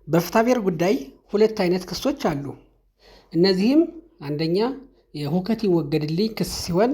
በፍትሐብሔር ጉዳይ ሁለት አይነት ክሶች አሉ። እነዚህም አንደኛ የሁከት ይወገድልኝ ክስ ሲሆን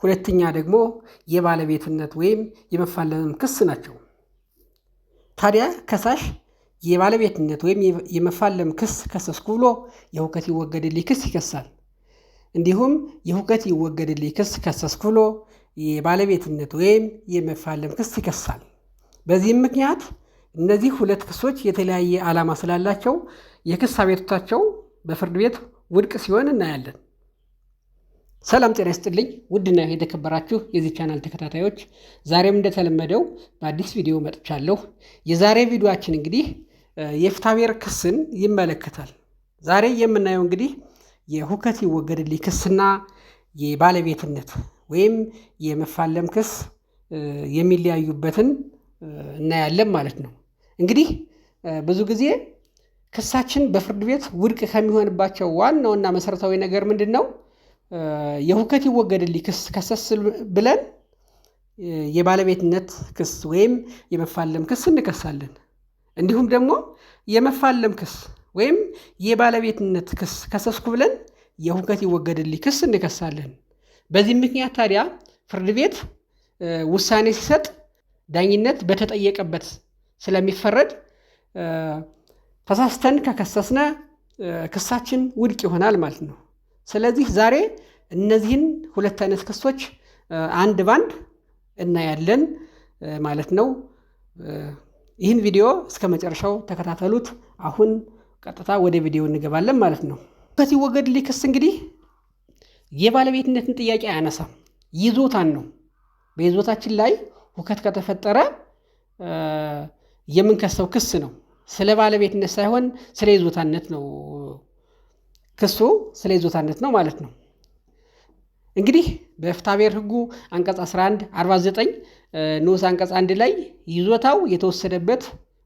ሁለተኛ ደግሞ የባለቤትነት ወይም የመፋለም ክስ ናቸው። ታዲያ ከሳሽ የባለቤትነት ወይም የመፋለም ክስ ከሰስኩ ብሎ የሁከት ይወገድልኝ ክስ ይከሳል። እንዲሁም የሁከት ይወገድልኝ ክስ ከሰስኩ ብሎ የባለቤትነት ወይም የመፋለም ክስ ይከሳል። በዚህም ምክንያት እነዚህ ሁለት ክሶች የተለያየ ዓላማ ስላላቸው የክስ አቤቱታቸው በፍርድ ቤት ውድቅ ሲሆን እናያለን። ሰላም ጤና ይስጥልኝ ውድና የተከበራችሁ የዚህ ቻናል ተከታታዮች፣ ዛሬም እንደተለመደው በአዲስ ቪዲዮ መጥቻለሁ። የዛሬ ቪዲዮአችን እንግዲህ የፍትሐብሔር ክስን ይመለከታል። ዛሬ የምናየው እንግዲህ የሁከት ይወገድልኝ ክስና የባለቤትነት ወይም የመፋለም ክስ የሚለያዩበትን እናያለን ማለት ነው። እንግዲህ ብዙ ጊዜ ክሳችን በፍርድ ቤት ውድቅ ከሚሆንባቸው ዋናውና መሰረታዊ ነገር ምንድን ነው? የሁከት ይወገድልኝ ክስ ከሰስ ብለን የባለቤትነት ክስ ወይም የመፋለም ክስ እንከሳለን። እንዲሁም ደግሞ የመፋለም ክስ ወይም የባለቤትነት ክስ ከሰስኩ ብለን የሁከት ይወገድልኝ ክስ እንከሳለን። በዚህ ምክንያት ታዲያ ፍርድ ቤት ውሳኔ ሲሰጥ ዳኝነት በተጠየቀበት ስለሚፈረድ ተሳስተን ከከሰስነ ክሳችን ውድቅ ይሆናል ማለት ነው። ስለዚህ ዛሬ እነዚህን ሁለት አይነት ክሶች አንድ ባንድ እናያለን ማለት ነው። ይህን ቪዲዮ እስከ መጨረሻው ተከታተሉት። አሁን ቀጥታ ወደ ቪዲዮ እንገባለን ማለት ነው። ሁከት ይወገድልኝ ክስ እንግዲህ የባለቤትነትን ጥያቄ አያነሳም፣ ይዞታን ነው። በይዞታችን ላይ ሁከት ከተፈጠረ የምንከሰው ክስ ነው። ስለ ባለቤትነት ሳይሆን ስለ ይዞታነት ነው። ክሱ ስለ ይዞታነት ነው ማለት ነው። እንግዲህ በፍትሐብሔር ሕጉ አንቀጽ 1149 ንዑስ አንቀጽ 1 ላይ ይዞታው የተወሰደበት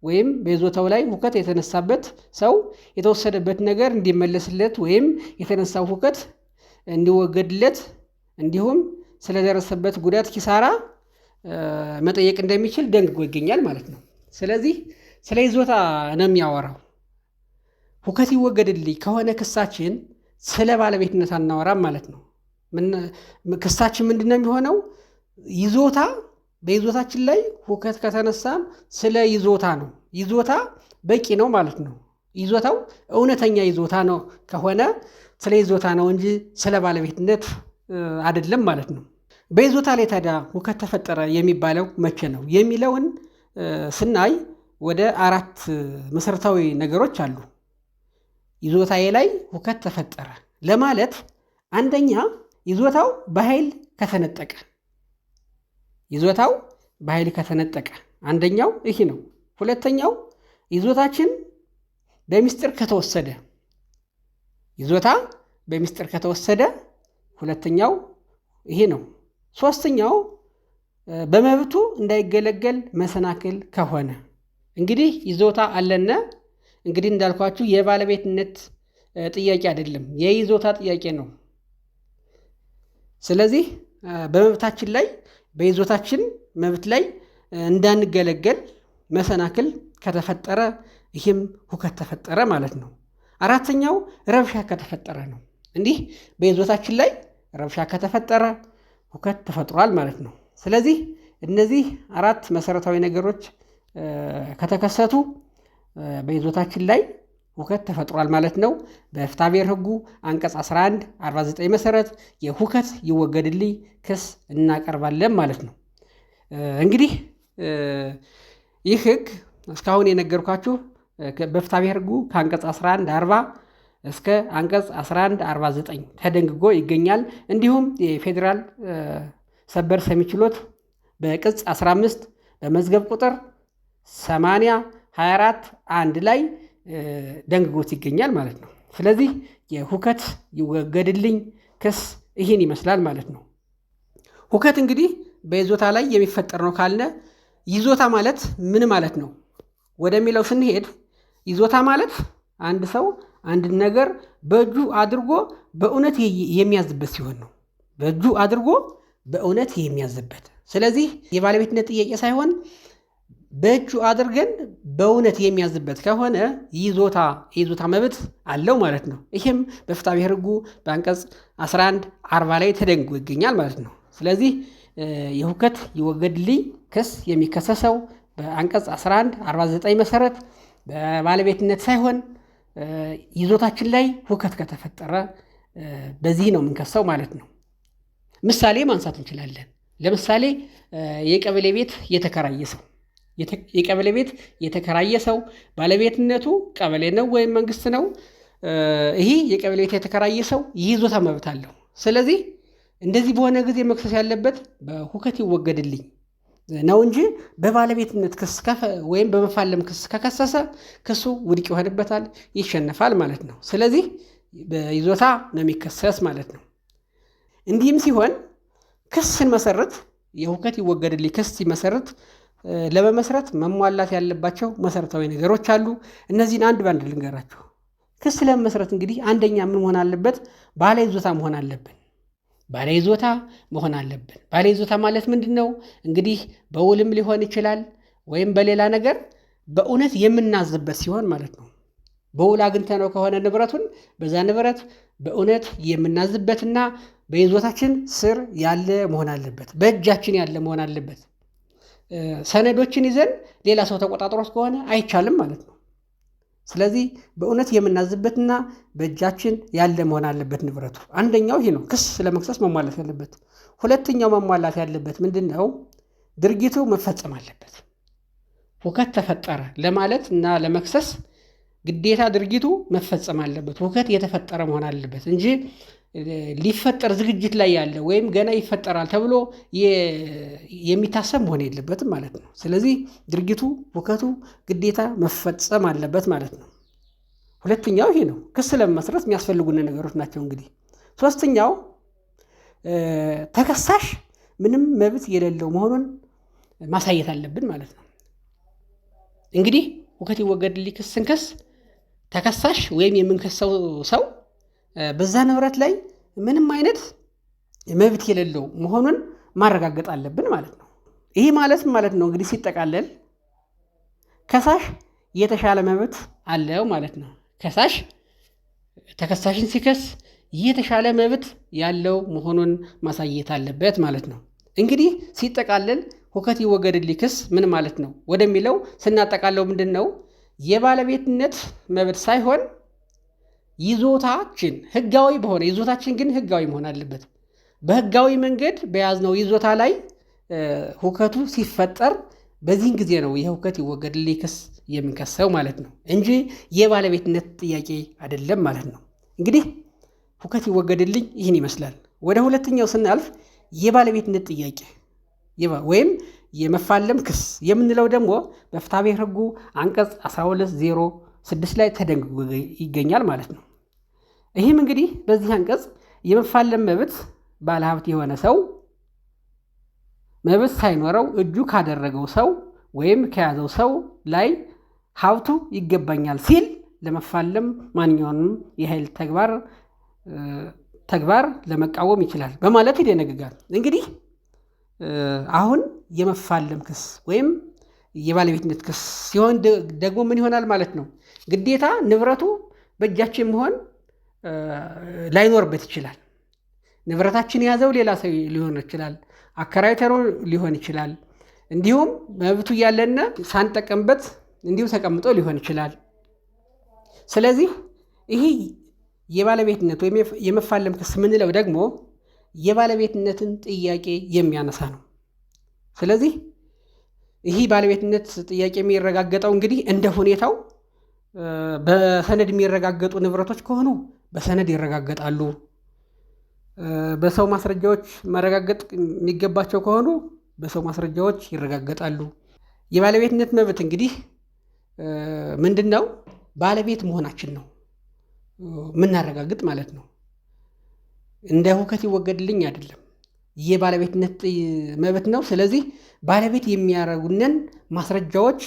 ወይም በይዞታው ላይ ሁከት የተነሳበት ሰው የተወሰደበት ነገር እንዲመለስለት ወይም የተነሳው ሁከት እንዲወገድለት እንዲሁም ስለደረሰበት ጉዳት ኪሳራ መጠየቅ እንደሚችል ደንግጎ ይገኛል ማለት ነው። ስለዚህ ስለ ይዞታ ነው የሚያወራው። ሁከት ይወገድልኝ ከሆነ ክሳችን ስለ ባለቤትነት አናወራም ማለት ነው። ክሳችን ምንድን ነው የሚሆነው? ይዞታ በይዞታችን ላይ ሁከት ከተነሳ ስለ ይዞታ ነው። ይዞታ በቂ ነው ማለት ነው። ይዞታው እውነተኛ ይዞታ ነው ከሆነ ስለ ይዞታ ነው እንጂ ስለ ባለቤትነት አይደለም ማለት ነው። በይዞታ ላይ ታዲያ ሁከት ተፈጠረ የሚባለው መቼ ነው የሚለውን ስናይ ወደ 4 መሰረታዊ ነገሮች አሉ። ይዞታዬ ላይ ሁከት ተፈጠረ ለማለት አንደኛ ይዞታው በኃይል ከተነጠቀ፣ ይዞታው በኃይል ከተነጠቀ አንደኛው ይህ ነው። ሁለተኛው ይዞታችን በሚስጥር ከተወሰደ፣ ይዞታ በሚስጥር ከተወሰደ ሁለተኛው ይሄ ነው። ሶስተኛው በመብቱ እንዳይገለገል መሰናክል ከሆነ። እንግዲህ ይዞታ አለና እንግዲህ እንዳልኳችሁ የባለቤትነት ጥያቄ አይደለም፣ የይዞታ ጥያቄ ነው። ስለዚህ በመብታችን ላይ በይዞታችን መብት ላይ እንዳንገለገል መሰናክል ከተፈጠረ ይህም ሁከት ተፈጠረ ማለት ነው። አራተኛው ረብሻ ከተፈጠረ ነው። እንዲህ በይዞታችን ላይ ረብሻ ከተፈጠረ ሁከት ተፈጥሯል ማለት ነው። ስለዚህ እነዚህ 4 መሰረታዊ ነገሮች ከተከሰቱ በይዞታችን ላይ ሁከት ተፈጥሯል ማለት ነው። በፍትሐብሔር ሕጉ አንቀጽ 1149 መሰረት የሁከት ይወገድልኝ ክስ እናቀርባለን ማለት ነው። እንግዲህ ይህ ሕግ እስካሁን የነገርኳችሁ በፍትሐብሔር ሕጉ ከአንቀጽ 1140 እስከ አንቀጽ 1149 ተደንግጎ ይገኛል። እንዲሁም የፌዴራል ሰበር ሰሚ ችሎት በቅጽ 15 በመዝገብ ቁጥር 80/24/1 ላይ ደንግጎት ይገኛል ማለት ነው። ስለዚህ የሁከት ይወገድልኝ ክስ ይህን ይመስላል ማለት ነው። ሁከት እንግዲህ በይዞታ ላይ የሚፈጠር ነው ካልነ ይዞታ ማለት ምን ማለት ነው ወደሚለው ስንሄድ ይዞታ ማለት አንድ ሰው አንድ ነገር በእጁ አድርጎ በእውነት የሚያዝበት ሲሆን ነው። በእጁ አድርጎ በእውነት የሚያዝበት። ስለዚህ የባለቤትነት ጥያቄ ሳይሆን በእጁ አድርገን በእውነት የሚያዝበት ከሆነ የይዞታ መብት አለው ማለት ነው። ይህም በፍትሐብሔር ሕጉ በአንቀጽ 11 40 ላይ ተደንግጎ ይገኛል ማለት ነው። ስለዚህ የሁከት ይወገድልኝ ክስ የሚከሰሰው በአንቀጽ 11 49 መሰረት በባለቤትነት ሳይሆን ይዞታችን ላይ ሁከት ከተፈጠረ በዚህ ነው የምንከሰው ማለት ነው። ምሳሌ ማንሳት እንችላለን። ለምሳሌ የቀበሌ ቤት የተከራየ ሰው ባለቤትነቱ ቀበሌ ነው ወይም መንግስት ነው። ይህ የቀበሌ ቤት የተከራየ ሰው የይዞታ መብት አለው። ስለዚህ እንደዚህ በሆነ ጊዜ መክሰስ ያለበት በሁከት ይወገድልኝ ነው እንጂ በባለቤትነት ክስ ወይም በመፋለም ክስ ከከሰሰ ክሱ ውድቅ ይሆንበታል፣ ይሸነፋል ማለት ነው። ስለዚህ በይዞታ ነው የሚከሰስ ማለት ነው። እንዲህም ሲሆን ክስ ስንመሰርት የሁከት ይወገድልኝ ክስ ሲመሰርት ለመመስረት መሟላት ያለባቸው መሰረታዊ ነገሮች አሉ። እነዚህን አንድ ባንድ ልንገራቸው። ክስ ለመመስረት እንግዲህ አንደኛ ምን መሆን አለበት? ባለይዞታ መሆን አለብን። ባለይዞታ ማለት ምንድን ነው? እንግዲህ በውልም ሊሆን ይችላል ወይም በሌላ ነገር በእውነት የምናዝበት ሲሆን ማለት ነው። በውል አግኝተነው ከሆነ ንብረቱን በዛ ንብረት በእውነት የምናዝበትና በይዞታችን ስር ያለ መሆን አለበት፣ በእጃችን ያለ መሆን አለበት። ሰነዶችን ይዘን ሌላ ሰው ተቆጣጥሮት ከሆነ አይቻልም ማለት ነው። ስለዚህ በእውነት የምናዝበትና በእጃችን ያለ መሆን አለበት ንብረቱ። አንደኛው ይሄ ነው፣ ክስ ለመክሰስ መሟላት ያለበት። ሁለተኛው መሟላት ያለበት ምንድን ነው? ድርጊቱ መፈጸም አለበት። ሁከት ተፈጠረ ለማለት እና ለመክሰስ ግዴታ ድርጊቱ መፈጸም አለበት። ሁከት የተፈጠረ መሆን አለበት እንጂ ሊፈጠር ዝግጅት ላይ ያለ ወይም ገና ይፈጠራል ተብሎ የሚታሰብ መሆን የለበትም ማለት ነው። ስለዚህ ድርጊቱ ሁከቱ ግዴታ መፈጸም አለበት ማለት ነው። ሁለተኛው ይሄ ነው፣ ክስ ለመመስረት የሚያስፈልጉን ነገሮች ናቸው። እንግዲህ ሶስተኛው ተከሳሽ ምንም መብት የሌለው መሆኑን ማሳየት አለብን ማለት ነው። እንግዲህ ሁከት ይወገድልኝ ክስ ስንከስ ተከሳሽ ወይም የምንከሰው ሰው በዛ ንብረት ላይ ምንም አይነት መብት የሌለው መሆኑን ማረጋገጥ አለብን ማለት ነው። ይህ ማለት ነው እንግዲህ ሲጠቃለል ከሳሽ የተሻለ መብት አለው ማለት ነው። ከሳሽ ተከሳሽን ሲከስ የተሻለ መብት ያለው መሆኑን ማሳየት አለበት ማለት ነው። እንግዲህ ሲጠቃለል ሁከት ይወገድልኝ ክስ ምን ማለት ነው ወደሚለው ስናጠቃለው ምንድን ነው? የባለቤትነት መብት ሳይሆን ይዞታችን ህጋዊ በሆነ ይዞታችን ግን ህጋዊ መሆን አለበት። በህጋዊ መንገድ በያዝነው ይዞታ ላይ ሁከቱ ሲፈጠር በዚህን ጊዜ ነው የሁከት ይወገድልኝ ክስ የምንከሰው ማለት ነው እንጂ የባለቤትነት ጥያቄ አይደለም ማለት ነው። እንግዲህ ሁከት ይወገድልኝ ይህን ይመስላል። ወደ ሁለተኛው ስናልፍ የባለቤትነት ጥያቄ ወይም የመፋለም ክስ የምንለው ደግሞ በፍትሐብሔር ሕጉ አንቀጽ 1206 ላይ ተደንግጎ ይገኛል ማለት ነው። ይህም እንግዲህ በዚህ አንቀጽ የመፋለም መብት ባለሀብት የሆነ ሰው መብት ሳይኖረው እጁ ካደረገው ሰው ወይም ከያዘው ሰው ላይ ሀብቱ ይገባኛል ሲል ለመፋለም ማንኛውንም የኃይል ተግባር ለመቃወም ይችላል በማለት ይደነግጋል። እንግዲህ አሁን የመፋለም ክስ ወይም የባለቤትነት ክስ ሲሆን ደግሞ ምን ይሆናል ማለት ነው? ግዴታ ንብረቱ በእጃችን መሆን ላይኖርበት ይችላል። ንብረታችን የያዘው ሌላ ሰው ሊሆን ይችላል፣ አከራይተሩ ሊሆን ይችላል። እንዲሁም መብቱ እያለና ሳንጠቀምበት እንዲሁ ተቀምጦ ሊሆን ይችላል። ስለዚህ ይሄ የባለቤትነት ወይም የመፋለም ክስ ምንለው ደግሞ የባለቤትነትን ጥያቄ የሚያነሳ ነው። ስለዚህ ይህ ባለቤትነት ጥያቄ የሚረጋገጠው እንግዲህ እንደ ሁኔታው በሰነድ የሚረጋገጡ ንብረቶች ከሆኑ በሰነድ ይረጋገጣሉ። በሰው ማስረጃዎች መረጋገጥ የሚገባቸው ከሆኑ በሰው ማስረጃዎች ይረጋገጣሉ። የባለቤትነት መብት እንግዲህ ምንድን ነው? ባለቤት መሆናችን ነው ምናረጋግጥ ማለት ነው። እንደ ሁከት ይወገድልኝ አይደለም፣ የባለቤትነት መብት ነው። ስለዚህ ባለቤት የሚያረጉንን ማስረጃዎች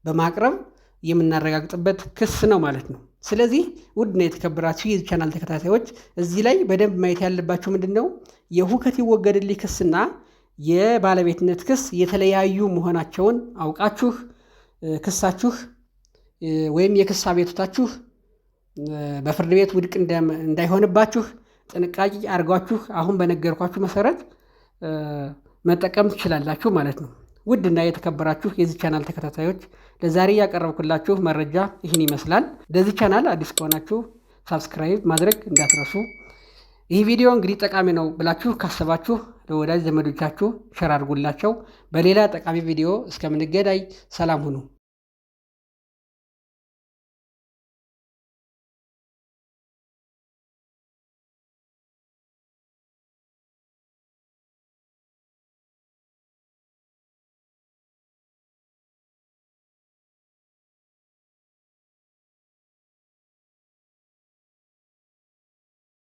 በማቅረብ የምናረጋግጥበት ክስ ነው ማለት ነው። ስለዚህ ውድና የተከበራችሁ የዚህ ቻናል ተከታታዮች እዚህ ላይ በደንብ ማየት ያለባችሁ ምንድን ነው? የሁከት ይወገድልኝ ክስና የባለቤትነት ክስ የተለያዩ መሆናቸውን አውቃችሁ ክሳችሁ ወይም የክስ አቤቱታችሁ በፍርድ ቤት ውድቅ እንዳይሆንባችሁ ጥንቃቄ አድርጓችሁ አሁን በነገርኳችሁ መሰረት መጠቀም ትችላላችሁ ማለት ነው። ውድና የተከበራችሁ የዚህ ቻናል ተከታታዮች ለዛሬ ያቀረብኩላችሁ መረጃ ይህን ይመስላል። ለዚህ ቻናል አዲስ ከሆናችሁ ሳብስክራይብ ማድረግ እንዳትረሱ። ይህ ቪዲዮ እንግዲህ ጠቃሚ ነው ብላችሁ ካሰባችሁ ለወዳጅ ዘመዶቻችሁ ሸር አድርጉላቸው። በሌላ ጠቃሚ ቪዲዮ እስከምንገናኝ ሰላም ሁኑ።